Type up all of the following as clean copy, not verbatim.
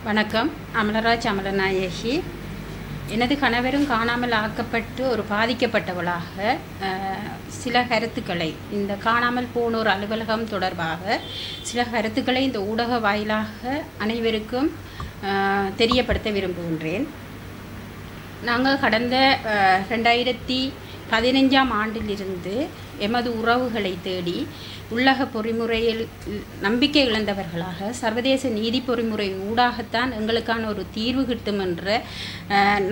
வணக்கம். அமலராஜ் அமலநாயகி. எனது கணவரும் காணாமல் ஆக்கப்பட்டு ஒரு பாதிக்கப்பட்டவளாக சில கருத்துக்களை இந்த காணாமல் போனோர் அலுவலகம் தொடர்பாக சில கருத்துக்களை இந்த ஊடக வாயிலாக அனைவருக்கும் தெரியப்படுத்த விரும்புகின்றேன். நாங்கள் கடந்த 2015ஆம் ஆண்டிலிருந்து எமது உறவுகளை தேடி உள்ளக பொறிமுறையில் நம்பிக்கை இழந்தவர்களாக சர்வதேச நீதி பொறிமுறை ஊடாகத்தான் எங்களுக்கான ஒரு தீர்வு கிட்டும் என்ற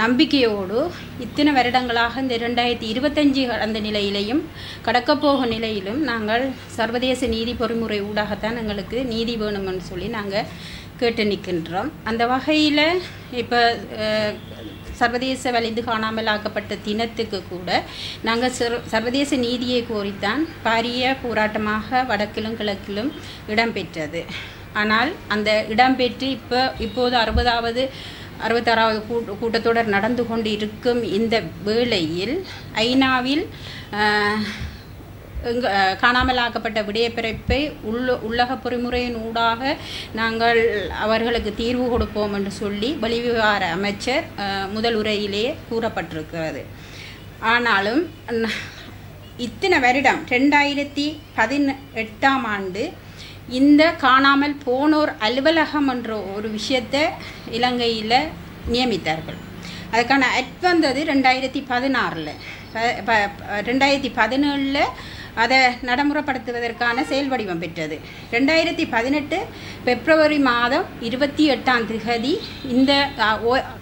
நம்பிக்கையோடு இத்தனை வருடங்களாக இந்த 2025 கடந்த நிலையிலையும் கடக்கப்போகும் நிலையிலும் நாங்கள் சர்வதேச நீதி பொறிமுறை ஊடாகத்தான் எங்களுக்கு நீதி வேணும்னு சொல்லி நாங்கள் கேட்டு நிற்கின்றோம். அந்த வகையில் இப்போ சர்வதேச வலிந்து காணாமல் ஆக்கப்பட்ட தினத்துக்கு கூட நாங்கள் சர்வதேச நீதியை கோரித்தான் பாரிய போராட்டமாக வடக்கிலும் கிழக்கிலும் இடம்பெற்றது. ஆனால் அந்த இடம்பெற்று இப்போது 66வது கூட்டத்தொடர் நடந்து கொண்டு இருக்கும் இந்த வேளையில் ஐநாவில் காணாமல் ஆக்கப்பட்ட விடயப்பிறப்பை உள்ளக பொறிமுறையின் ஊடாக நாங்கள் அவர்களுக்கு தீர்வு கொடுப்போம் என்று சொல்லி வெளிவிவகார அமைச்சர் முதல் உரையிலேயே கூறப்பட்டிருக்கிறது. ஆனாலும் இத்தனை வருடம் 2018ஆம் ஆண்டு இந்த காணாமல் போனோர் அலுவலகம் என்ற ஒரு விஷயத்தை இலங்கையில் நியமித்தார்கள். அதுக்கான ஆக்ட் வந்தது 2016. 2017 அதை நடைமுறைப்படுத்துவதற்கான செயல் வடிவம் பெற்றது. 2018 பிப்ரவரி மாதம் 28ஆம் தேதி இந்த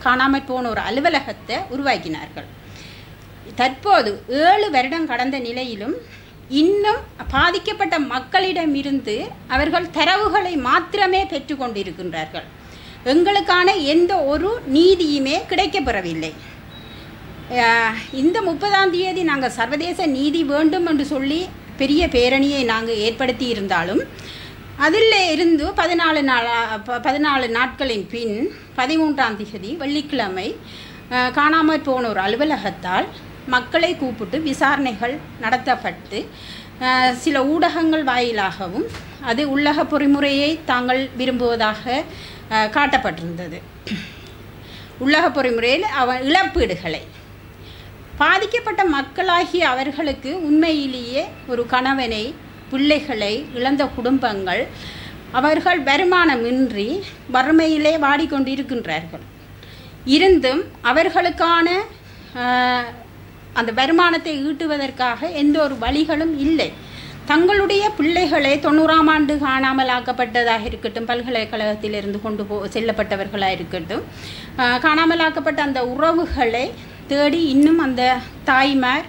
காணாமல் போனோர் அலுவலகத்தை உருவாக்கினார்கள். தற்போது 7 வருடம் கடந்த நிலையிலும் இன்னும் பாதிக்கப்பட்ட மக்களிடமிருந்து அவர்கள் தரவுகளை மாத்திரமே பெற்று கொண்டிருக்கின்றார்கள். எங்களுக்கான எந்த ஒரு நீதியுமே கிடைக்கப்பெறவில்லை. இந்த 30ஆம் தேதி நாங்கள் சர்வதேச நீதி வேண்டும் என்று சொல்லி பெரிய பேரணியை நாங்கள் ஏற்படுத்தி இருந்தாலும் அதில் இருந்து 14 நாட்களின் பின் 13ஆம் தேதி வெள்ளிக்கிழமை காணாமல் போனோர் அலுவலகத்தால் மக்களை கூப்பிட்டு விசாரணைகள் நடத்தப்பட்டு சில ஊடகங்கள் வாயிலாகவும் அது உள்ளக பொறிமுறையை தாங்கள் விரும்புவதாக காட்டப்பட்டிருந்தது. உள்ளக பொறிமுறையில் இழப்பீடுகளை பாதிக்கப்பட்ட மக்களாகிய அவர்களுக்கு உண்மையிலேயே ஒரு கணவனை பிள்ளைகளை இழந்த குடும்பங்கள் அவர்கள் வருமானமின்றி வறுமையிலே வாடிக்கொண்டிருக்கின்றார்கள். இருந்தும் அவர்களுக்கான அந்த வருமானத்தை ஈட்டுவதற்காக எந்த ஒரு வழிகளும் இல்லை. தங்களுடைய பிள்ளைகளை 90ஆம் ஆண்டு காணாமல் ஆக்கப்பட்டதாக இருக்கட்டும், பல்கலைக்கழகத்திலிருந்து செல்லப்பட்டவர்களாக இருக்கட்டும், காணாமல் ஆக்கப்பட்ட அந்த உறவுகளை தேடி இன்னும் அந்த தாய்மார்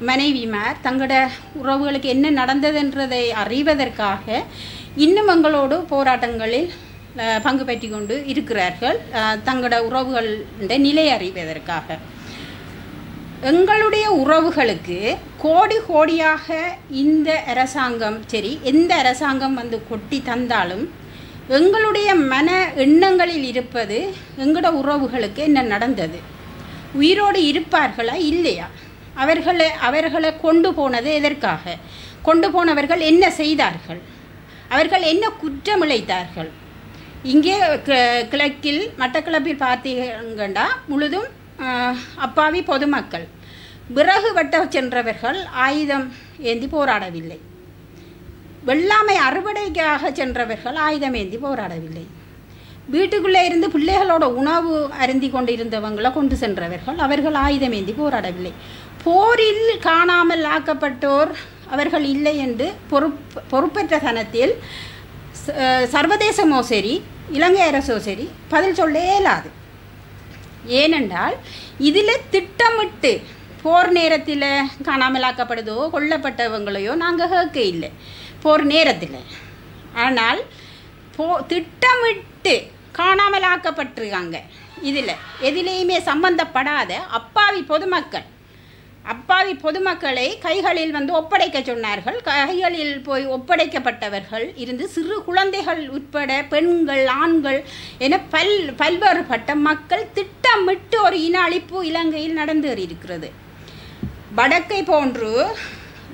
மனைவிமார் தங்களோட உறவுகளுக்கு என்ன நடந்ததுன்றதை அறிவதற்காக இன்னும் எங்களோடு போராட்டங்களில் பங்கு பெற்றி கொண்டு இருக்கிறார்கள். தங்களோட உறவுகளுடைய நிலை அறிவதற்காக எங்களுடைய உறவுகளுக்கு கோடி கோடியாக இந்த அரசாங்கம் எந்த அரசாங்கம் வந்து கொட்டி தந்தாலும் எங்களுடைய மன எண்ணங்களில் இருப்பது எங்களோட உறவுகளுக்கு என்ன நடந்தது, உயிரோடு இருப்பார்களா இல்லையா, அவர்களை கொண்டு போனது எதற்காக, கொண்டு போனவர்கள் என்ன செய்தார்கள், அவர்கள் என்ன குற்றமிழைத்தார்கள். இங்கே கிழக்கில் மட்டக்களப்பில் பார்த்தீங்கன்னா முழுதும் அப்பாவி பொதுமக்கள். விறகு வெட்ட சென்றவர்கள் ஆயுதம் ஏந்தி போராடவில்லை. வெள்ளாமை அறுவடைக்காக சென்றவர்கள் ஆயுதம் ஏந்தி போராடவில்லை. வீட்டுக்குள்ளே இருந்து பிள்ளைகளோட உணவு அருந்தி கொண்டிருந்தவங்களை கொண்டு சென்றவர்கள் அவர்கள் ஆயுதம் ஏந்தி போராடவில்லை. போரில் காணாமல் ஆக்கப்பட்டோர் அவர்கள் இல்லை என்று பொறுப்பற்ற தனத்தில் சர்வதேசமோ சரி இலங்கை அரசோ சரி பதில் சொல்ல இயலாது. ஏனென்றால் இதில் திட்டமிட்டு போர் நேரத்தில் காணாமல் ஆக்கப்படுதோ கொல்லப்பட்டவங்களையோ நாங்கள் கேட்க இல்லை போர் நேரத்தில். ஆனால் திட்டமிட்டு காணாமல் ஆக்கப்பட்டிருக்காங்க. எதிலேயுமே சம்பந்தப்படாத அப்பாவி பொதுமக்களை கைகளில் வந்து ஒப்படைக்க சொன்னார்கள். கைகளில் போய் ஒப்படைக்கப்பட்டவர்கள் இருந்து சிறு குழந்தைகள் உட்பட பெண்கள் ஆண்கள் என பல்வேறுபட்ட மக்கள் திட்டமிட்டு ஒரு இன அழிப்பு இலங்கையில் நடந்தேறியிருக்கிறது. வடக்கை போன்று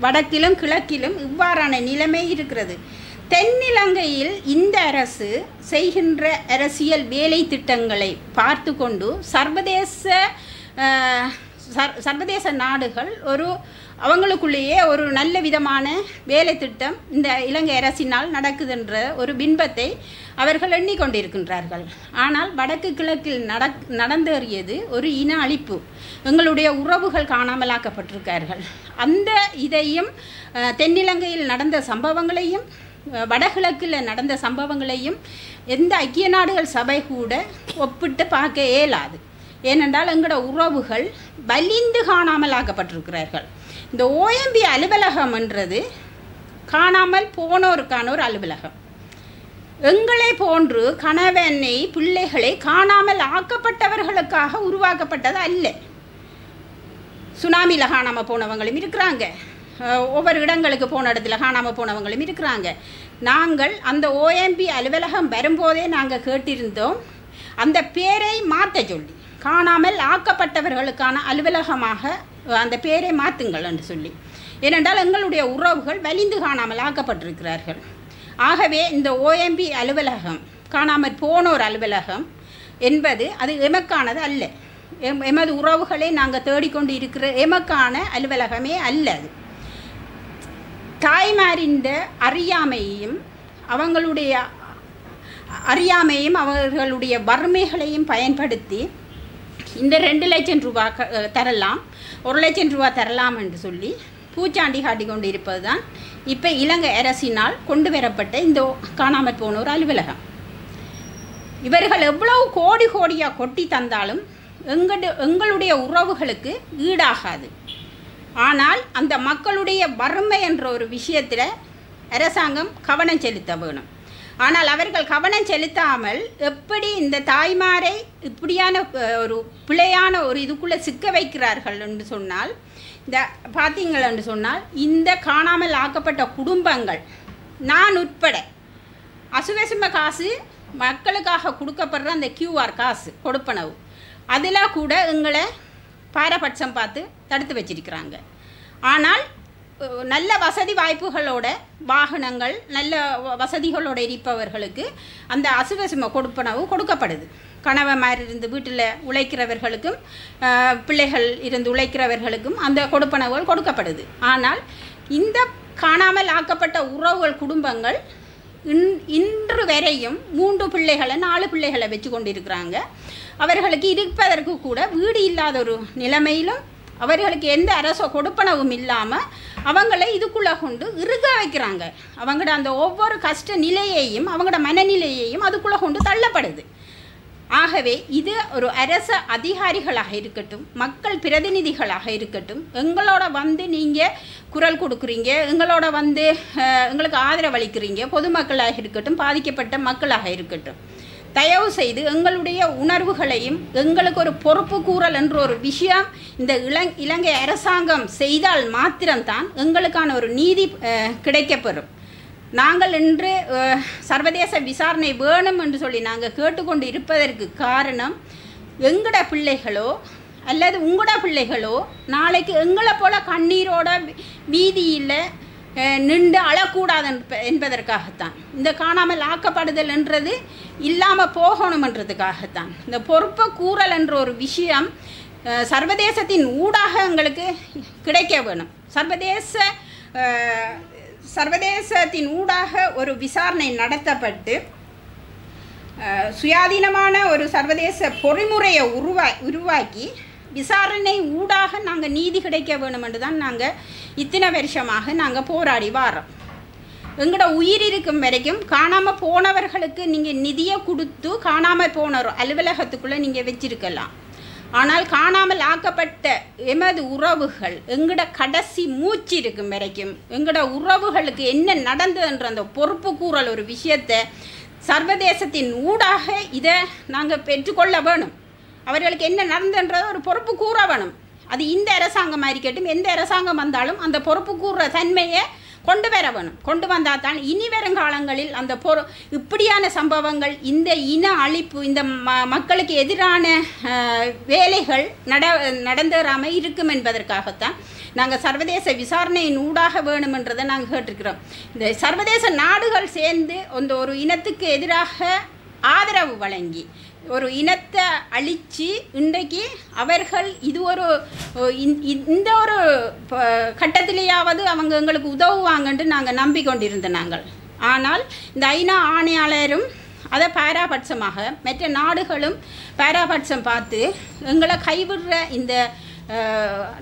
வடக்கிலும் கிழக்கிலும் இவ்வாறான நிலைமை இருக்கிறது. தென்னிலங்கையில் இந்த அரசு செய்கின்ற அரசியல் வேலை திட்டங்களை பார்த்து கொண்டு சர்வதேச நாடுகள் அவங்களுக்குள்ளேயே ஒரு நல்ல விதமான வேலை திட்டம் இந்த இலங்கை அரசினால் நடக்குதுன்ற ஒரு பின்பத்தை அவர்கள் எண்ணிக்கொண்டிருக்கின்றார்கள். ஆனால் வடக்கு கிழக்கில் நடந்தேறியது ஒரு இன அழிப்பு. எங்களுடைய உறவுகள் காணாமலாக்கப்பட்டிருக்கார்கள். அந்த இதையும் தென்னிலங்கையில் நடந்த சம்பவங்களையும் வடகிழக்கில் நடந்த சம்பவங்களையும் எந்த ஐக்கிய நாடுகள் சபை கூட ஒப்பிட்டு பார்க்க இயலாது. ஏனென்றால் எங்களோட உறவுகள் வலிந்து காணாமலாக்கப்பட்டிருக்கிறார்கள். இந்த OMB அலுவலகம் என்றது காணாமல் போனோருக்கான ஒரு அலுவலகம். எங்களை போன்று கணவனை பிள்ளைகளை காணாமல் ஆக்கப்பட்டவர்களுக்காக உருவாக்கப்பட்டது அல்ல. சுனாமியில் காணாமல் போனவங்களும் இருக்கிறாங்க, ஒவ்வொரு இடங்களுக்கு போன இடத்துல காணாமல் போனவங்களும் இருக்கிறாங்க. நாங்கள் அந்த OMB அலுவலகம் வரும்போதே நாங்கள் கேட்டிருந்தோம் அந்த பேரை மாற்ற சொல்லி, காணாமல் ஆக்கப்பட்டவர்களுக்கான அலுவலகமாக அந்த பேரை மாற்றுங்கள் என்று சொல்லி. ஏனென்றால் எங்களுடைய உறவுகள் வலிந்து காணாமல் ஆக்கப்பட்டிருக்கிறார்கள். ஆகவே இந்த OMB அலுவலகம் காணாமல் போனோர் அலுவலகம் என்பது அது எமக்கானது அல்ல. எமது உறவுகளை நாங்கள் தேடிக்கொண்டு இருக்கிற எமக்கான அலுவலகமே அல்ல. அது தாய்மாரின் அறியாமையும் அவர்களுடைய வறுமைகளையும் பயன்படுத்தி இந்த 2 லட்சம் ரூபாய் தரலாம், 1 லட்சம் ரூபாய் தரலாம் என்று சொல்லி பூச்சாண்டி காட்டி கொண்டு இருப்பது தான் இப்போ இலங்கை அரசினால் கொண்டு வரப்பட்ட இந்த காணாமல் போனோர் அலுவலகம். இவர்கள் எவ்வளவு கோடியாக கொட்டி தந்தாலும் எங்களுடைய உறவுகளுக்கு ஈடாகாது. ஆனால் அந்த மக்களுடைய வறுமை என்ற ஒரு விஷயத்தில் அரசாங்கம் கவனம் செலுத்த வேணும். ஆனால் அவர்கள் கவனம் செலுத்தாமல் எப்படி இந்த தாய்மாரை இப்படியான ஒரு பிழையான ஒரு இதுக்குள்ளே சிக்க வைக்கிறார்கள் என்று சொன்னால், இந்த பார்த்தீங்கள் என்று சொன்னால், இந்த காணாமல் ஆக்கப்பட்ட குடும்பங்கள் நான் உட்பட அசுவசிம காசு மக்களுக்காக கொடுக்கப்படுற அந்த QR காசு கொடுப்பனவு அதில் கூட எங்களை பாரபட்சம் பார்த்து தடுத்து வச்சிருக்கிறாங்க. ஆனால் நல்ல வசதி வாய்ப்புகளோட வாகனங்கள் நல்ல வசதிகளோடு இருப்பவர்களுக்கு அந்த அசுவசிம கொடுப்பனவு கொடுக்கப்படுது. கணவன்மார் இருந்து வீட்டில் உழைக்கிறவர்களுக்கும் பிள்ளைகள் இருந்து உழைக்கிறவர்களுக்கும் அந்த கொடுப்பனவுகள் கொடுக்கப்படுது. ஆனால் இந்த காணாமல் ஆக்கப்பட்ட உறவுகள் குடும்பங்கள் இன்று வரையும் 3 பிள்ளைகளை 4 பிள்ளைகளை வச்சு கொண்டிருக்கிறாங்க. அவர்களுக்கு இருப்பதற்கு கூட வீடு இல்லாத ஒரு நிலைமையிலும் அவர்களுக்கு எந்த அரச கொடுப்பனவும் இல்லாமல் அவங்கள இதுக்குள்ளே கொண்டு இறுக வைக்கிறாங்க. அவங்களோட அந்த ஒவ்வொரு கஷ்ட நிலையையும் அவங்களோட மனநிலையையும் அதுக்குள்ளே கொண்டு தள்ளப்படுது. ஆகவே இது ஒரு அரச அதிகாரிகளாக இருக்கட்டும், மக்கள் பிரதிநிதிகளாக இருக்கட்டும், எங்களோட வந்து நீங்கள் குரல் கொடுக்குறீங்க, எங்களோட வந்து எங்களுக்கு ஆதரவளிக்கிறீங்க, பொதுமக்களாக இருக்கட்டும், பாதிக்கப்பட்ட மக்களாக இருக்கட்டும், தயவு செய்து எங்களுடைய உணர்வுகளையும் எங்களுக்கு ஒரு பொறுப்பு கூறல் என்ற ஒரு விஷயம் இந்த இலங்கை அரசாங்கம் செய்தால் மாத்திரம்தான் எங்களுக்கான ஒரு நீதி கிடைக்கப்பெறும். நாங்கள் இன்று சர்வதேச விசாரணை வேணும் என்று சொல்லி நாங்கள் கேட்டுக்கொண்டு இருப்பதற்கு காரணம், எங்களோட பிள்ளைகளோ அல்லது உங்களோட பிள்ளைகளோ நாளைக்கு எங்களை போல கண்ணீரோட வீதியில் நின்று அழக்கூடாது என்பதற்காகத்தான். இந்த காணாமல் ஆக்கப்படுதல் என்றது இல்லாமல் போகணுமென்றதுக்காகத்தான் இந்த பொறுப்பை கூறல் என்ற ஒரு விஷயம் சர்வதேசத்தின் ஊடாக எங்களுக்கு கிடைக்க வேணும். சர்வதேசத்தின் ஊடாக ஒரு விசாரணை நடத்தப்பட்டு சுயாதீனமான ஒரு சர்வதேச பொறிமுறையை உருவாக்கி விசாரணை ஊடாக நாங்கள் நீதி கிடைக்க வேணும் என்று தான் நாங்கள் இத்தனை வருஷமாக நாங்கள் போராடி வாரோம். எங்களோட உயிர் இருக்கும் வரைக்கும் காணாமல் போனவர்களுக்கு நீங்கள் நிதியை கொடுத்து காணாமல் போன அலுவலகத்துக்குள்ளே நீங்கள் வச்சிருக்கலாம். ஆனால் காணாமல் ஆக்கப்பட்ட எமது உறவுகள் எங்களோட கடைசி மூச்சு இருக்கும் வரைக்கும் எங்களோட உறவுகளுக்கு என்ன நடந்ததுன்ற அந்த பொறுப்பு கூறல் ஒரு விஷயத்தை சர்வதேசத்தின் ஊடாக இதை நாங்கள் பெற்றுக்கொள்ள வேணும். அவர்களுக்கு என்ன நடந்ததுன்றத ஒரு பொறுப்பு கூற வேணும். அது இந்த அரசாங்கமாக இருக்கட்டும், எந்த அரசாங்கம் வந்தாலும் அந்த பொறுப்பு கூறுற தன்மையை கொண்டு வர வேணும். கொண்டு வந்தால் தான் இனி வருங்காலங்களில் அந்த இப்படியான சம்பவங்கள், இந்த இன அழிப்பு, இந்த மக்களுக்கு எதிரான வேலைகள் நடந்தேறாமல் இருக்கும் என்பதற்காகத்தான் நாங்கள் சர்வதேச விசாரணையின் ஊடாக வேணுமென்றதை நாங்கள் கேட்டிருக்கிறோம். இந்த சர்வதேச நாடுகள் சேர்ந்து ஒரு இனத்துக்கு எதிராக ஆதரவு வழங்கி ஒரு இனத்தை அழித்து இன்றைக்கு அவர்கள் இது இந்த ஒரு கட்டத்திலேயாவது அவங்க எங்களுக்கு உதவுவாங்கன்ட்டு நாங்கள் நம்பிக்கொண்டிருந்த நாங்கள். ஆனால் இந்த ஐநா ஆணையாளரும் அதை பாராபட்சமாக மற்ற நாடுகளும் பாராபட்சம் பார்த்து எங்களை கைவிடுற இந்த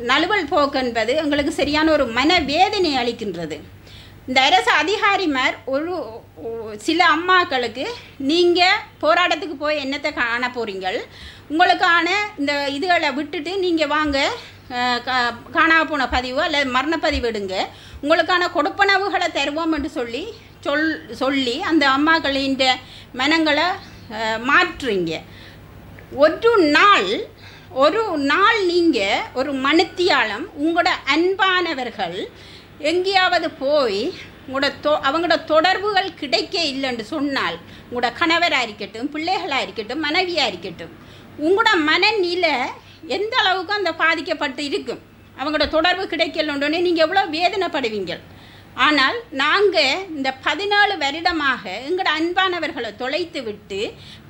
நழுவல் போக்கு என்பது எங்களுக்கு சரியான ஒரு மனவேதனை அளிக்கின்றது. இந்த அரசு அதிகாரிமார் சில அம்மாக்களுக்கு நீங்கள் போராட்டத்துக்கு போய் என்னத்தை காண போகிறீங்கள், உங்களுக்கான இந்த இதுகளை விட்டுட்டு நீங்கள் வாங்க காணா போன பதிவு அல்லது மரணப்பதிவு எடுங்க, உங்களுக்கான கொடுப்பனவுகளை தருவோம் என்று சொல்லி அந்த அம்மாக்களின் மனங்களை மாற்றுறீங்க. ஒரு நாள் நீங்கள் ஒரு மணித்தியாலம் உங்களோட அன்பானவர்கள் எங்கேயாவது போய் அவங்களோட தொடர்புகள் கிடைக்க இல்லைன்னு சொன்னால், உங்களோட கணவராக இருக்கட்டும், பிள்ளைகளாக இருக்கட்டும், மனைவியாக இருக்கட்டும், உங்களோட மனநிலை எந்த அளவுக்கு அந்த பாதிக்கப்பட்டு இருக்கும். அவங்களோட தொடர்பு கிடைக்கலன்றோடனே நீங்கள் எவ்வளோ வேதனைப்படுவீங்க. ஆனால் நாங்கள் இந்த 17 வருடமாக எங்களோட அன்பானவர்களை தொலைத்து விட்டு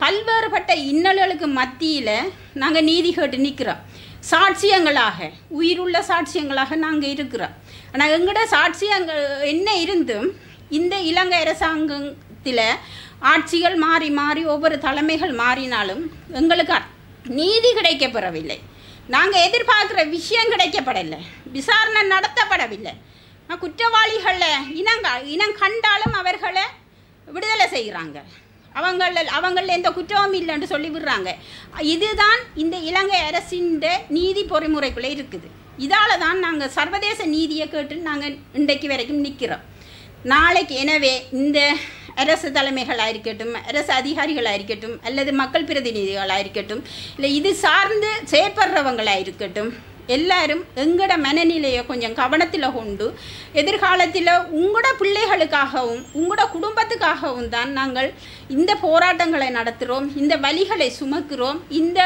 பல்வேறுபட்ட இன்னல்களுக்கு மத்தியில் நாங்கள் நீதி கேட்டு நிற்கிறோம். சாட்சியங்களாக, உயிருள்ள சாட்சியங்களாக நாங்கள் இருக்கிறோம். ஆனால் எங்களோட சாட்சியங்கள் என்ன இருந்தும் இந்த இலங்கை அரசாங்கத்தில் ஆட்சிகள் மாறி மாறி ஒவ்வொரு தலைமைகள் மாறினாலும் எங்களுக்கு நீதி கிடைக்கப்பெறவில்லை. நாங்கள் எதிர்பார்க்குற விஷயம் கிடைக்கப்படலை, விசாரணை நடத்தப்படவில்லை. குற்றவாளிகளை இனம் கண்டாலும் அவர்களை விடுதலை செய்கிறாங்க. அவங்கள எந்த குற்றமும் இல்லைன்னு சொல்லி விடுறாங்க. இதுதான் இந்த இலங்கை அரசின் நீதி பொறிமுறைக்குள்ளே இருக்குது. இதால் தான் நாங்கள் சர்வதேச நீதியை கேட்டு நாங்கள் இன்றைக்கு வரைக்கும் நிற்கிறோம். நாளைக்கு எனவே இந்த அரசு தலைமைகளாக இருக்கட்டும், அரசு அதிகாரிகளாக இருக்கட்டும், அல்லது மக்கள் பிரதிநிதிகளாக இருக்கட்டும், இல்லை இது சார்ந்து செயற்படுறவங்களாக இருக்கட்டும், எல்லாரும் எங்களோட மனநிலையை கொஞ்சம் கவனத்தில் கொண்டு எதிர்காலத்தில் உங்களோட பிள்ளைகளுக்காகவும் உங்களோட குடும்பத்துக்காகவும் தான் நாங்கள் இந்த போராட்டங்களை நடத்துகிறோம், இந்த வலிகளை சுமக்கிறோம். இந்த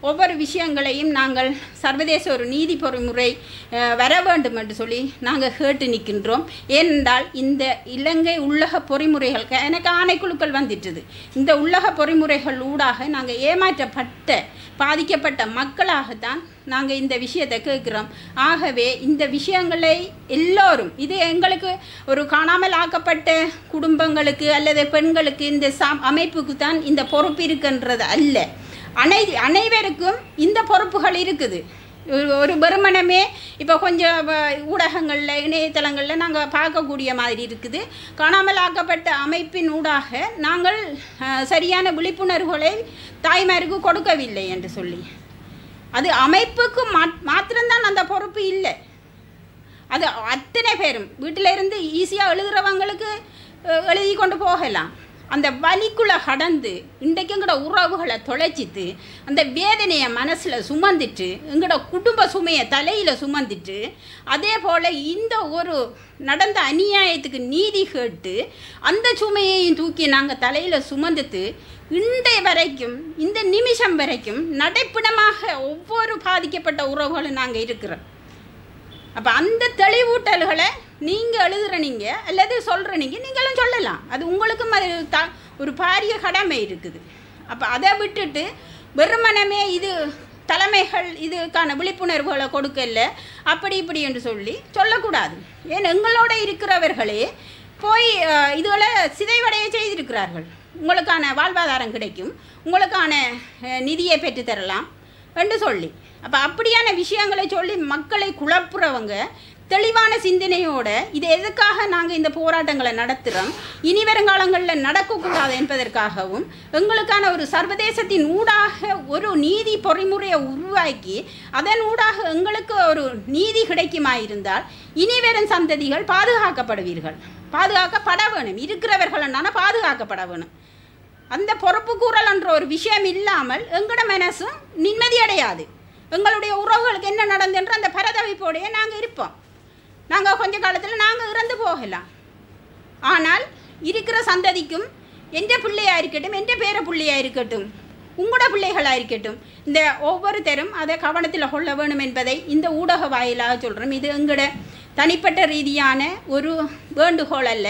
ஒவ்வொரு விஷயங்களையும் நாங்கள் சர்வதேச ஒரு நீதி பொறிமுறை வர வேண்டும் என்று சொல்லி நாங்கள் கேட்டு நிற்கின்றோம். ஏனென்றால் இந்த இலங்கை உள்ளக பொறிமுறைகள் எனக்கு ஆணைக்குழுக்கள் வந்துட்டுது. இந்த உள்ளக பொறிமுறைகள் ஊடாக நாங்கள் ஏமாற்றப்பட்ட பாதிக்கப்பட்ட மக்களாகத்தான் நாங்கள் இந்த விஷயத்தை கேட்குறோம். ஆகவே இந்த விஷயங்களை எல்லோரும், இது எங்களுக்கு ஒரு காணாமல் ஆக்கப்பட்ட குடும்பங்களுக்கு அல்லது பெண்களுக்கு இந்த அமைப்புக்கு தான் இந்த பொறுப்பு இருக்குன்றது அல்ல. அனைவருக்கும் இந்த பொறுப்புகள் இருக்குது. ஒரு வெறுமனமே இப்போ கொஞ்சம் ஊடகங்களில் இணையதளங்களில் நாங்கள் பார்க்கக்கூடிய மாதிரி இருக்குது. காணாமல் ஆக்கப்பட்ட அமைப்பின் ஊடாக நாங்கள் சரியான விழிப்புணர்வுகளை தாய்மாருக்கு கொடுக்கவில்லை என்று சொல்லி, அது அமைப்புக்கு மாத்திரம்தான் அந்த பொறுப்பு இல்லை. அது அத்தனை பேரும் வீட்டிலிருந்து ஈஸியாக எழுதுகிறவங்களுக்கு எழுதி கொண்டு போகலாம். அந்த வலிக்குள்ளே கடந்து இன்றைக்கு எங்களோட உறவுகளை தொலைச்சிட்டு அந்த வேதனையை மனசில் சுமந்துட்டு எங்களோட குடும்ப சுமையை தலையில் சுமந்துட்டு அதே போல் இந்த ஒரு நடந்த அநியாயத்துக்கு நீதி கேட்டு அந்த சுமையையும் தூக்கி நாங்கள் தலையில் சுமந்துட்டு இன்றைய வரைக்கும் இந்த நிமிஷம் வரைக்கும் நடைப்பிடமாக ஒவ்வொரு பாதிக்கப்பட்ட உறவுகளும் நாங்கள் இருக்கிறோம். அப்போ அந்த தெளிவூட்டல்களை நீங்கள் எழுதுகிற நீங்கள் அல்லது சொல்கிற நீங்களும் சொல்லலாம். அது உங்களுக்கும் ஒரு பாரிய கடமை இருக்குது. அப்போ அதை விட்டுட்டு வெறுமனமே இது தலைமைகள் இதுக்கான விழிப்புணர்வுகளை கொடுக்கல அப்படி இப்படி என்று சொல்லக்கூடாது. ஏன் எங்களோட இருக்கிறவர்களே போய் இதுகளை சிதைவடைய செய்திருக்கிறார்கள். உங்களுக்கான வாழ்வாதாரம் கிடைக்கும், உங்களுக்கான நிதியை பெற்றுத்தரலாம் என்று சொல்லி, அப்போ அப்படியான விஷயங்களை சொல்லி மக்களை குழப்புறவங்க தெளிவான சிந்தனையோட இது எதுக்காக நாங்கள் இந்த போராட்டங்களை நடத்துகிறோம், இனி வருங்காலங்களில் நடக்கக்கூடாது என்பதற்காகவும் எங்களுக்கான ஒரு சர்வதேசத்தின் ஊடாக ஒரு நீதி பொறிமுறையை உருவாக்கி அதன் ஊடாக எங்களுக்கு ஒரு நீதி கிடைக்குமா இருந்தால் இனி வரும் சந்ததிகள் பாதுகாக்கப்பட வேணும். இருக்கிறவர்களான பாதுகாக்கப்பட வேணும். அந்த பொறுப்பு கூறல் என்ற ஒரு விஷயம் இல்லாமல் எங்களோட மனசும் நிம்மதி அடையாது. எங்களுடைய உறவுகளுக்கு என்ன நடந்துன்ற அந்த பரதவிப்போடையே நாங்கள் இருப்போம். நாங்கள் கொஞ்ச காலத்தில் நாங்கள் இறந்து போகலாம். ஆனால் இருக்கிற சந்ததிக்கும் எந்த பிள்ளையாக இருக்கட்டும், எந்த பேர பிள்ளையாக இருக்கட்டும், உங்களோட பிள்ளைகளாக இருக்கட்டும். இந்த ஒவ்வொருத்தரும் அதை கவனத்தில் கொள்ள வேணும் என்பதை இந்த ஊடக வாயிலாக சொல்கிறோம். இது எங்களோட தனிப்பட்ட ரீதியான ஒரு வேண்டுகோள் அல்ல,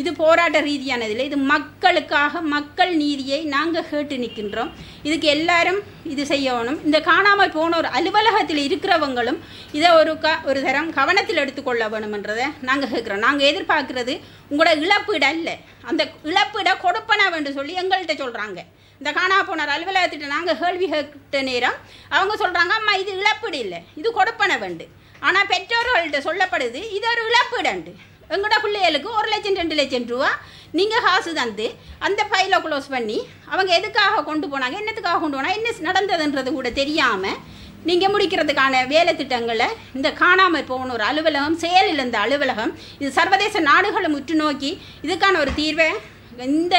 இது போராட்ட ரீதியானதில்லை. இது மக்களுக்காக, மக்கள் நீதியை நாங்கள் கேட்டு நிற்கின்றோம். இதுக்கு எல்லாரும் இது செய்யணும். இந்த காணாமல் போன ஒரு அலுவலகத்தில் இருக்கிறவங்களும் இதை ஒரு தரம் கவனத்தில் எடுத்துக்கொள்ள வேணுமென்றதை நாங்கள் கேட்குறோம். நாங்கள் எதிர்பார்க்குறது உங்களோட இழப்பீடு அல்ல, அந்த இழப்பீடை கொடுப்பனா என்று சொல்லி எங்கள்கிட்ட சொல்கிறாங்க. இந்த காணா போனார் அலுவலகத்திட்ட நாங்கள் கேள்வி கேட்ட நேரம் அவங்க சொல்கிறாங்க, அம்மா இது இழப்பீடு இல்லை, இது கொடுப்பன வேண்டு. ஆனால் பெற்றோர்கள்ட்ட சொல்லப்படுது இது ஒரு இழப்பீடு. எங்களோட பிள்ளைகளுக்கு 1 லட்சம் 2 லட்சம் ரூபா நீங்கள் காசு தந்து அந்த ஃபைலை க்ளோஸ் பண்ணி அவங்க எதுக்காக கொண்டு போனாங்க, என்னத்துக்காக கொண்டு போனால் என்ன நடந்ததுன்றது கூட தெரியாமல் நீங்கள் முடிக்கிறதுக்கான வேலை திட்டங்களை இந்த காணாமல் போன ஒரு அலுவலகம், செயலில் இருந்த அலுவலகம், இது சர்வதேச நாடுகளும் உற்று நோக்கி இதுக்கான ஒரு தீர்வை இந்த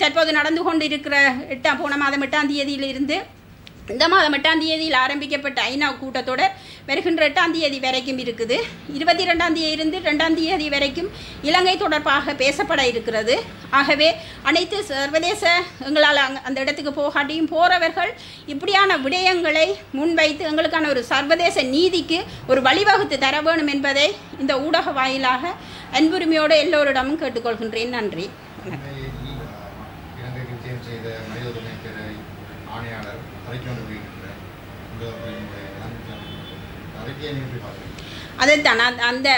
தற்போது நடந்து கொண்டு இருக்கிற போன மாதம் 8ஆம் தேதியிலிருந்து இந்த மாதம் 8ஆம் தேதியில் ஆரம்பிக்கப்பட்ட ஐநா கூட்டத்தொடர் வருகின்ற 8ஆம் தேதி வரைக்கும் இருக்குது. 22ஆம் தேதியிலிருந்து 2ஆம் தேதி வரைக்கும் இலங்கை தொடர்பாக பேசப்பட இருக்கிறது. ஆகவே அனைத்து சர்வதேச எங்களால் அந்த இடத்துக்கு போகாட்டியும் போகிறவர்கள் இப்படியான விடயங்களை முன்வைத்து எங்களுக்கான ஒரு சர்வதேச நீதிக்கு ஒரு வழிவகுத்து தர வேணும் என்பதை இந்த ஊடக வாயிலாக அன்புரிமையோடு எல்லோரிடமும் கேட்டுக்கொள்கின்றேன். நன்றி. அதைத்தான் அந்த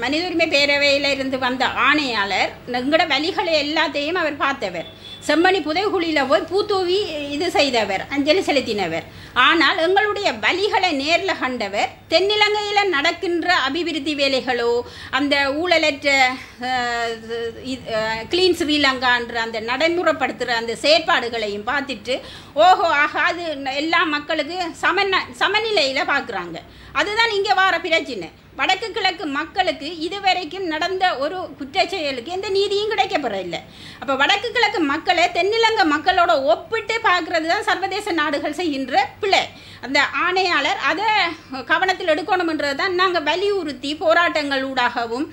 மனித உரிமை பேரவையில் இருந்து வந்த ஆணையாளர் எங்களோட வழிகளை எல்லாத்தையும் அவர் பார்த்தவர். செம்மணி புதைகுழியில் போய் பூத்தூவி இது செய்தவர், அஞ்சலி செலுத்தினவர். ஆனால் எங்களுடைய வழிகளை நேரில் கண்டவர். தென்னிலங்கையில் நடக்கின்ற அபிவிருத்தி வேலைகளோ அந்த ஊழலற்ற கிளீன் ஸ்ரீலங்கான்ற அந்த நடைமுறைப்படுத்துகிற அந்த செயற்பாடுகளையும் பார்த்துட்டு ஓஹோ ஆகாது எல்லா மக்களுக்கு சமநிலையில் பார்க்குறாங்க. அதுதான் இங்கே வர பிரச்சனை. வடக்கு கிழக்கு மக்களுக்கு இதுவரைக்கும் நடந்த ஒரு குற்றச்செயலுக்கு எந்த நீதியும் கிடைக்கப்படவில்லை. அப்போ வடக்கு கிழக்கு மக்களை தென்னிலங்கை மக்களோட ஒப்பிட்டு பார்க்கறது தான் சர்வதேச நாடுகள் செய்கின்ற பிழை. அந்த ஆணையாளர் அதை கவனத்தில் எடுக்கணும்ன்றது தான் நாங்கள் வலியுறுத்தி போராட்டங்கள் ஊடாகவும்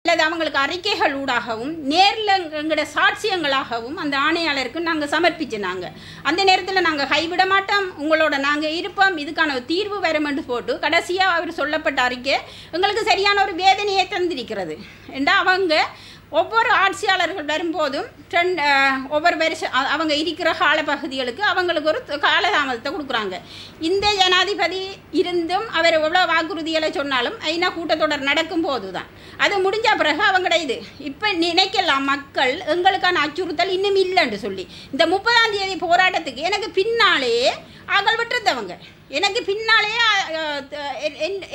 அல்லது அவங்களுக்கு அறிக்கைகள் ஊடாகவும் நேரில் எங்களோட சாட்சியங்களாகவும் அந்த ஆணையாளருக்கு நாங்கள் சமர்ப்பிச்சினாங்க. அந்த நேரத்தில் நாங்கள் கைவிட மாட்டோம், உங்களோட நாங்கள் இருப்போம், இதுக்கான ஒரு தீர்வு வருமென்று போட்டு கடைசியாக அவர் சொல்லப்பட்ட அறிக்கை எங்களுக்கு சரியான ஒரு வேதனையை தந்திருக்கிறது. ஏண்டா அவங்க ஒவ்வொரு ஆட்சியாளர்கள் வரும்போதும் ஒவ்வொரு வருஷம் அவங்க இருக்கிற காலப்பகுதிகளுக்கு அவங்களுக்கு ஒரு காலதாமதத்தை கொடுக்குறாங்க. இந்த ஜனாதிபதி இருந்தும் அவர் எவ்வளோ வாக்குறுதிகளை சொன்னாலும் ஐநா கூட்டத்தொடர் நடக்கும்போது தான் அது முடிஞ்ச பிறகு அவங்களோட இது இப்போ நினைக்கலாம் மக்கள் எங்களுக்கான அச்சுறுத்தல் இன்னும் இல்லைன்னு சொல்லி இந்த 30ஆம் தேதி போராட்டத்துக்கு எனக்கு பின்னாலேயே ஆகல் விட்டுருந்தவங்க, எனக்கு பின்னாலேயே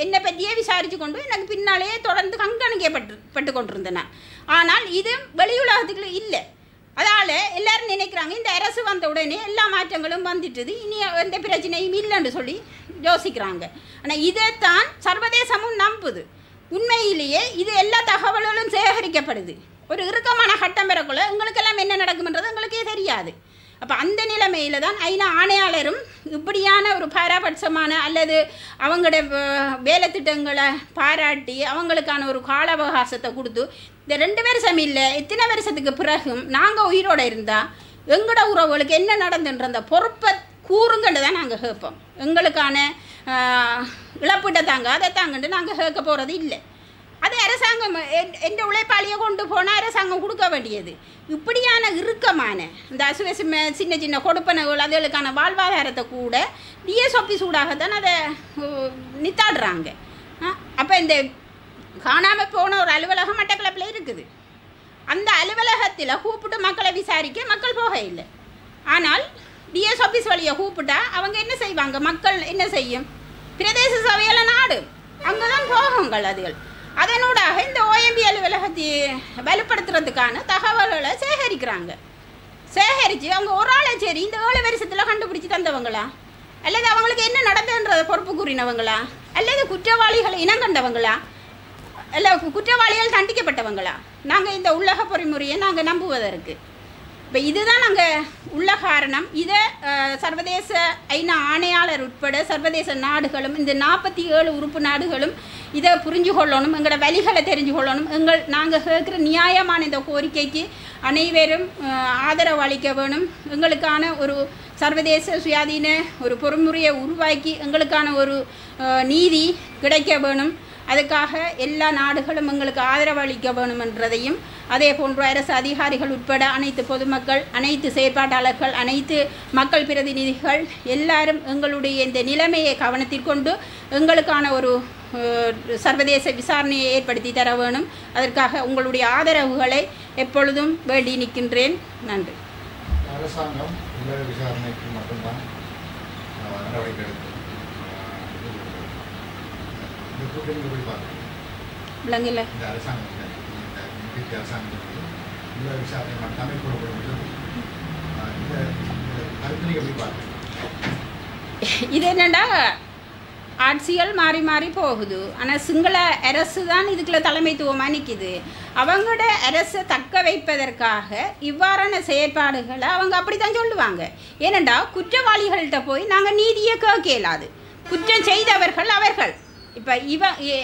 என்னை பற்றியே விசாரித்து கொண்டு எனக்கு பின்னாலேயே தொடர்ந்து கண்காணிக்கப்பட்டு கொண்டிருந்தேன். ஆனால் இது வெளியுலகத்துக்கு இல்லை. அதால் எல்லோரும் நினைக்கிறாங்க இந்த அரசு வந்த உடனே எல்லா மாற்றங்களும் வந்துட்டுது, இனி எந்த பிரச்சனையும் இல்லைன்னு சொல்லி யோசிக்கிறாங்க. ஆனால் இதைத்தான் சர்வதேசமும் நம்புது. உண்மையிலேயே இது எல்லா தகவல்களும் சேகரிக்கப்படுது. ஒரு இறுக்கமான கட்டம் பெறக்குள்ள எங்களுக்கெல்லாம் என்ன நடக்கும்ன்றது எங்களுக்கே தெரியாது. அப்போ அந்த நிலைமையில் தான் ஐநா ஆணையாளரும் இப்படியான ஒரு பாராபட்சமான அல்லது அவங்களோட வேலை திட்டங்களை பாராட்டி அவங்களுக்கான ஒரு கால அவகாசத்தை கொடுத்து இந்த 2 வருஷம் இல்லை எத்தனை வருஷத்துக்கு பிறகும் நாங்கள் உயிரோடு இருந்தால் எங்களோட உறவுகளுக்கு என்ன நடந்துன்ற அந்த பொறுப்பை கூறுங்கன்னு தான் நாங்கள் கேட்போம். எங்களுக்கான இழப்பீட்டை தாங்க அதை தாங்கன்னு நாங்கள் கேட்க போகிறது இல்லை. அது அரசாங்கம் எந்த உழைப்பாளியை கொண்டு போனால் அரசாங்கம் கொடுக்க வேண்டியது. இப்படியான இறுக்கமான இந்த அசுவசம சின்ன சின்ன கொடுப்பனகள் அதுகளுக்கான வாழ்வாதாரத்தை கூட டிஎஸ் ஆஃபீஸ் ஊடாகத்தான் அதை நித்தாடுறாங்க. அப்போ இந்த காணாமல் போன ஒரு அலுவலகம் மட்டக்களப்பில் இருக்குது. அந்த அலுவலகத்தில் கூப்பிட்டு மக்களை விசாரிக்க மக்கள் போக இல்லை. ஆனால் டிஎஸ் ஆஃபீஸ் வழியை கூப்பிட்டா அவங்க என்ன செய்வாங்க, மக்கள் என்ன செய்யும், பிரதேச சபையில் நாடு அங்கே தான் போகுங்கள். அதுகள் அதனூடாக இந்த ஓஎம்பி அலுவலகத்தை வலுப்படுத்துறதுக்கான தகவல்களை சேகரிக்கிறாங்க. சேகரித்து அவங்க ஒரு ஆளை சரி இந்த 7 வருஷத்தில் கண்டுபிடிச்சி தந்தவங்களா அல்லது அவங்களுக்கு என்ன நடந்ததுன்றதை பொறுப்பு கூறினவங்களா அல்லது குற்றவாளிகளை இனங்கண்டவங்களா அல்ல குற்றவாளிகள் தண்டிக்கப்பட்டவங்களா? நாங்கள் இந்த உள்ளக பொறிமுறையை நாங்கள் நம்புவதற்கு இப்போ இதுதான் நாங்கள் உள்ள காரணம். இதை சர்வதேச ஐநா ஆணையாளர் உட்பட சர்வதேச நாடுகளும் இந்த 47 உறுப்பு நாடுகளும் இதை புரிஞ்சு கொள்ளணும், எங்களோட வழிகளை தெரிஞ்சு கொள்ளணும். நாங்கள் கேட்குற நியாயமான இந்த கோரிக்கைக்கு அனைவரும் ஆதரவு அளிக்க வேணும். எங்களுக்கான ஒரு சர்வதேச சுயாதீன ஒரு பொறுமுறையை உருவாக்கி எங்களுக்கான ஒரு நீதி கிடைக்க வேணும். அதுக்காக எல்லா நாடுகளும் எங்களுக்கு ஆதரவு அளிக்க வேணும் என்றதையும், அதே போன்று அரசு அதிகாரிகள் உட்பட அனைத்து பொதுமக்கள், அனைத்து செயற்பாட்டாளர்கள், அனைத்து மக்கள் பிரதிநிதிகள் எல்லாரும் எங்களுடைய இந்த நிலைமையை கவனத்தில் கொண்டு எங்களுக்கான ஒரு சர்வதேச விசாரணையை ஏற்படுத்தி தர வேணும். அதற்காக உங்களுடைய ஆதரவுகளை எப்பொழுதும் வேண்டி நிற்கின்றேன். நன்றி. அரசாங்கம் இந்த விசாரணைக்கு மட்டும்தான் நடவடிக்கை எடுக்கும். விளங்கல இந்த அரசாங்கத்தில் இந்த அரசாங்கத்தில் இந்த விசாரணை மட்டுமே கூறப்படும். இந்த கருத்து எப்படி பார்க்குறீங்க? இது என்னென்னா ஆட்சிகள் மாறி மாறி போகுது. ஆனால் சிங்கள அரசு தான் இதுக்குள்ள தலைமைத்துவமாக நிற்கிது. அவங்களோட அரசை தக்க வைப்பதற்காக இவ்வாறான செயற்பாடுகளை அவங்க அப்படி தான் சொல்லுவாங்க. ஏனெண்டா குற்றவாளிகள்கிட்ட போய் நாங்கள் நீதியை கேட்க இயலாது. குற்றம் செய்தவர்கள் அவர்கள். இப்போ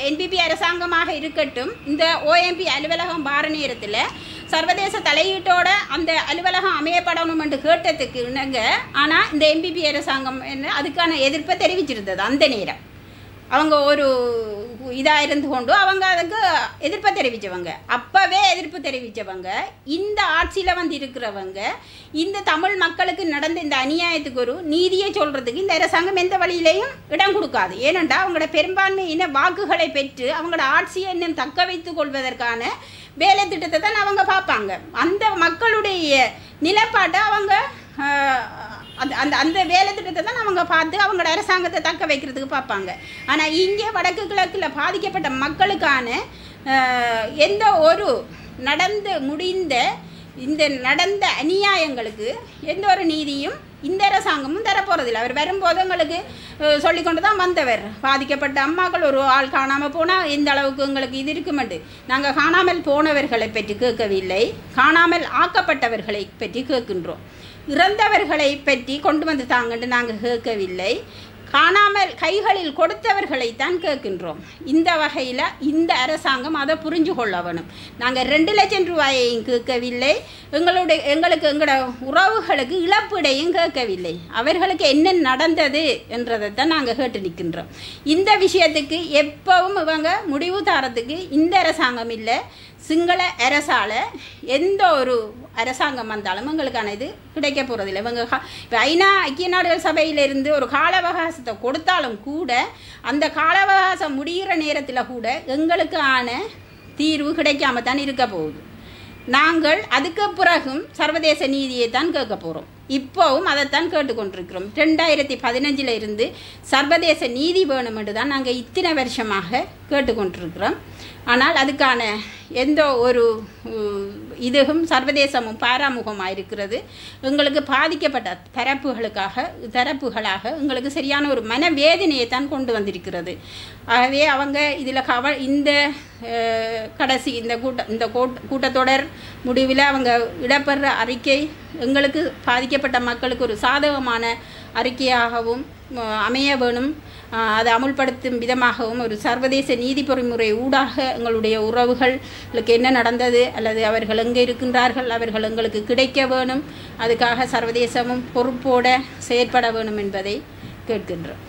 என்பிபி அரசாங்கமாக இருக்கட்டும், இந்த OMP அலுவலகம் வார நேரத்தில் சர்வதேச தலையீட்டோட அந்த அலுவலகம் அமையப்படணும் என்று கேட்டதுக்கு இணங்க, ஆனால் இந்த என்பிபி அரசாங்கம் என்ன அதுக்கான எதிர்ப்பை தெரிவிச்சிருந்தது. அந்த நேரம் அவங்க ஒரு இதாக இருந்து கொண்டு அவங்க அதுக்கு எதிர்ப்பை தெரிவித்தவங்க. அப்போவே எதிர்ப்பு தெரிவித்தவங்க இந்த ஆட்சியில் வந்து இருக்கிறவங்க இந்த தமிழ் மக்களுக்கு நடந்த இந்த அநியாயத்துக்கு ஒரு நீதியை சொல்கிறதுக்கு இந்த அரசாங்கம் எந்த வழியிலையும் இடம் கொடுக்காது. ஏனென்றால் அவங்களோட பெரும்பான்மையின வாக்குகளை பெற்று அவங்களோட ஆட்சியை இன்னும் தக்க வைத்து கொள்வதற்கான வேலை திட்டத்தை தான் அவங்க பார்ப்பாங்க. அந்த மக்களுடைய நிலப்பாட்டை அவங்க அந்த அந்த வேலை திட்டத்தை தான் அவங்க பார்த்து அவங்களோட அரசாங்கத்தை தக்க வைக்கிறதுக்கு பார்ப்பாங்க. ஆனால் இங்கே வடக்கு கிழக்கில் பாதிக்கப்பட்ட மக்களுக்கான எந்த ஒரு நடந்த அநியாயங்களுக்கு எந்த ஒரு நீதியும் இந்த அரசாங்கமும் தரப்போகிறதில்லை. அவர் வரும்போது எங்களுக்கு சொல்லிக்கொண்டு தான் வந்தவர். பாதிக்கப்பட்ட அம்மாக்கள் ஒரு ஆள் காணாமல் போனால் எந்த அளவுக்கு எங்களுக்கு இது இருக்குமெண்டு நாங்கள் காணாமல் போனவர்களை பற்றி கேட்கவில்லை, காணாமல் ஆக்கப்பட்டவர்களை பற்றி கேட்கின்றோம். இறந்தவர்களை பற்றி கொண்டு வந்து தாங்கன்னு நாங்கள் கேட்கவில்லை, காணாமல் கைகளில் கொடுத்தவர்களைத்தான் கேட்கின்றோம். இந்த வகையில் இந்த அரசாங்கம் அதை புரிஞ்சு கொள்ள வேணும். நாங்கள் 2 லட்சம் ரூபாயையும் கேட்கவில்லை, எங்களுக்கு எங்களோட உறவுகளுக்கு இழப்பீடையும் கேட்கவில்லை. அவர்களுக்கு என்ன நடந்தது என்றதைத்தான் நாங்கள் கேட்டு நிற்கின்றோம். இந்த விஷயத்துக்கு எப்பவும் இவங்க முடிவு தரத்துக்கு இந்த அரசாங்கம் இல்லை, சிங்கள அரசால் எந்த ஒரு அரசாங்கம் வந்தாலும் எங்களுக்கான இது கிடைக்க போகிறதில்லை. இவங்க இப்போ ஐக்கிய நாடுகள் சபையிலிருந்து ஒரு கால அவகாசத்தை கொடுத்தாலும் கூட அந்த கால அவகாசம் முடிகிற நேரத்தில் கூட எங்களுக்கான தீர்வு கிடைக்காம தான் இருக்க போகுது. நாங்கள் அதுக்கு பிறகும் சர்வதேச நீதியை தான் கேட்க போகிறோம். இப்போவும் அதைத்தான் கேட்டுக்கொண்டிருக்கிறோம். 2015 இருந்து சர்வதேச நீதி வேணும் என்று தான் நாங்கள் இத்தனை வருஷமாக கேட்டுக்கொண்டிருக்கிறோம். ஆனால் அதுக்கான எந்த ஒரு இதுவும் சர்வதேசமும் பாராமுகமாக இருக்கிறது. எங்களுக்கு பாதிக்கப்பட்ட தரப்புகளாக எங்களுக்கு சரியான ஒரு மனவேதனையை தான் கொண்டு வந்திருக்கிறது. ஆகவே அவங்க இதில் இந்த கடைசி இந்த கூட்டத்தொடர் முடிவில் அவங்க இடம்பெற அறிக்கை எங்களுக்கு பாதிக்கப்பட்ட மக்களுக்கு ஒரு சாதகமான அறிக்கையாகவும் அமைய வேணும். அதை அமுல்படுத்தும் விதமாகவும் ஒரு சர்வதேச நீதி பொறிமுறை ஊடாக எங்களுடைய உறவுகளுக்கு என்ன நடந்தது அல்லது அவர்கள் எங்கே இருக்கின்றார்கள் அவர்கள் எங்களுக்கு கிடைக்க வேணும். அதுக்காக சர்வதேசமும் பொறுப்போடு செயற்பட வேணும் என்பதை கேட்கின்றோம்.